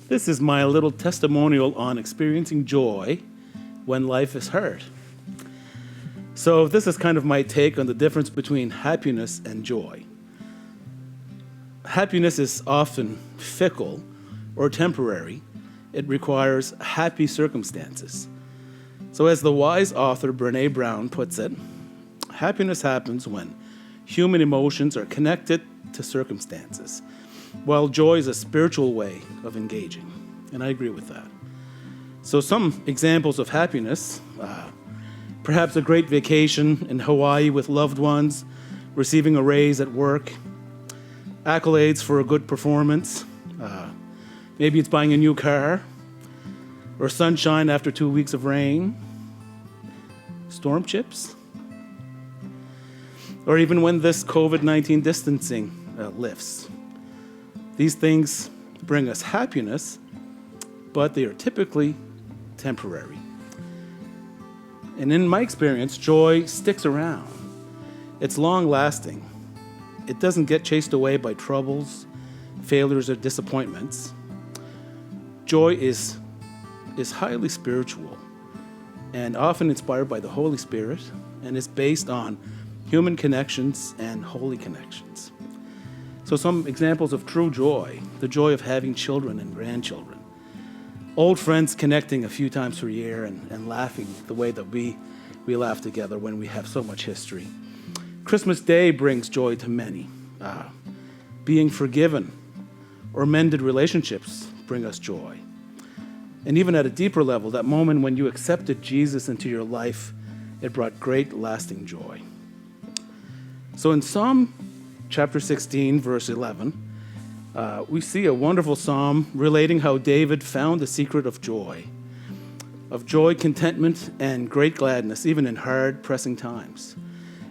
This is my little testimonial on experiencing joy when life is hard. So this is kind of my take on the difference between happiness and joy. Happiness is often fickle or temporary. It requires happy circumstances. So as the wise author Brené Brown puts it, happiness happens when human emotions are connected to circumstances, while joy is a spiritual way of engaging. And I agree with that. So some examples of happiness, perhaps a great vacation in Hawaii with loved ones, receiving a raise at work, accolades for a good performance, maybe it's buying a new car, or sunshine after 2 weeks of rain, storm chips, or even when this COVID-19 distancing lifts. These things bring us happiness, but they are typically temporary. And in my experience, joy sticks around. It's long-lasting. It doesn't get chased away by troubles, failures, or disappointments. Joy is highly spiritual and often inspired by the Holy Spirit, and is based on human connections and holy connections. So some examples of true joy: the joy of having children and grandchildren, old friends connecting a few times per year and laughing the way that we laugh together when we have so much history. Christmas Day brings joy to many. Being forgiven or mended relationships bring us joy. And even at a deeper level, that moment when you accepted Jesus into your life, it brought great lasting joy. So in Psalm chapter 16, verse 11, we see a wonderful psalm relating how David found the secret of joy, contentment, and great gladness, even in hard, pressing times.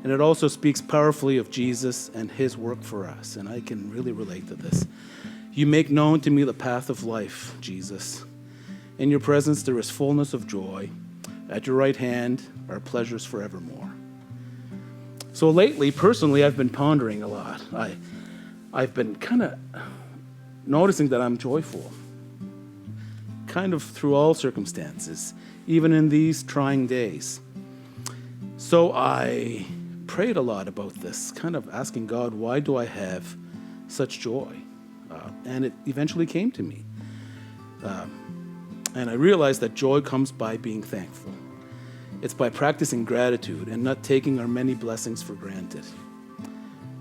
And it also speaks powerfully of Jesus and his work for us, and I can really relate to this. You make known to me the path of life, Jesus. In your presence there is fullness of joy. At your right hand are pleasures forevermore. So lately, personally, I've been pondering a lot. I've been kind of noticing that I'm joyful, kind of through all circumstances, even in these trying days. So I prayed a lot about this, kind of asking God, why do I have such joy? And it eventually came to me. And I realized that joy comes by being thankful. It's by practicing gratitude and not taking our many blessings for granted.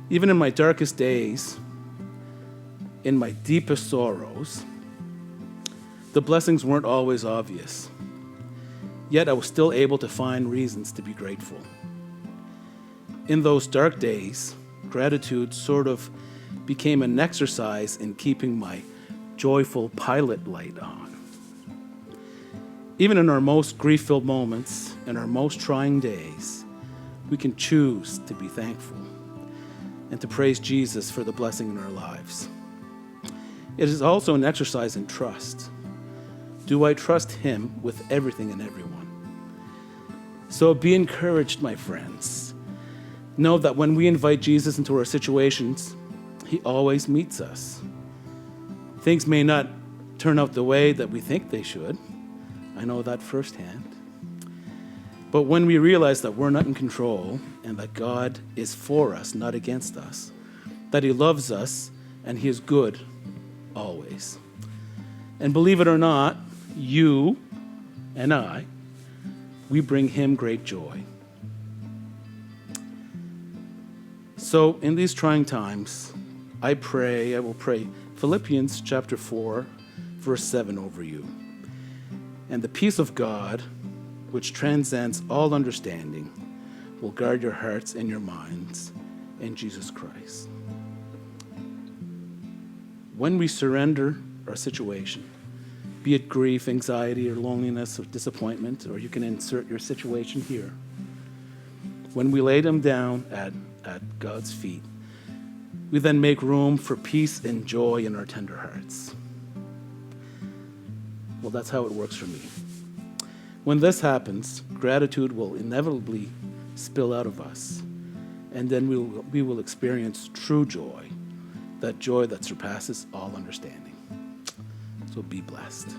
Even in my darkest days, in my deepest sorrows, the blessings weren't always obvious. Yet I was still able to find reasons to be grateful. In those dark days, gratitude sort of became an exercise in keeping my joyful pilot light on. Even in our most grief-filled moments, in our most trying days, we can choose to be thankful and to praise Jesus for the blessing in our lives. It is also an exercise in trust. Do I trust him with everything and everyone? So be encouraged, my friends. Know that when we invite Jesus into our situations, he always meets us. Things may not turn out the way that we think they should. I know that firsthand. But when we realize that we're not in control and that God is for us, not against us, that he loves us and he is good always. And believe it or not, you and I, we bring him great joy. So in these trying times, I will pray Philippians chapter 4, verse 7 over you. And the peace of God, which transcends all understanding, will guard your hearts and your minds in Jesus Christ. When we surrender our situation, be it grief, anxiety, or loneliness, or disappointment, or you can insert your situation here. When we lay them down at God's feet, we then make room for peace and joy in our tender hearts. Well, that's how it works for me. When this happens, gratitude will inevitably spill out of us, and then we will experience true joy, that joy that surpasses all understanding. So be blessed.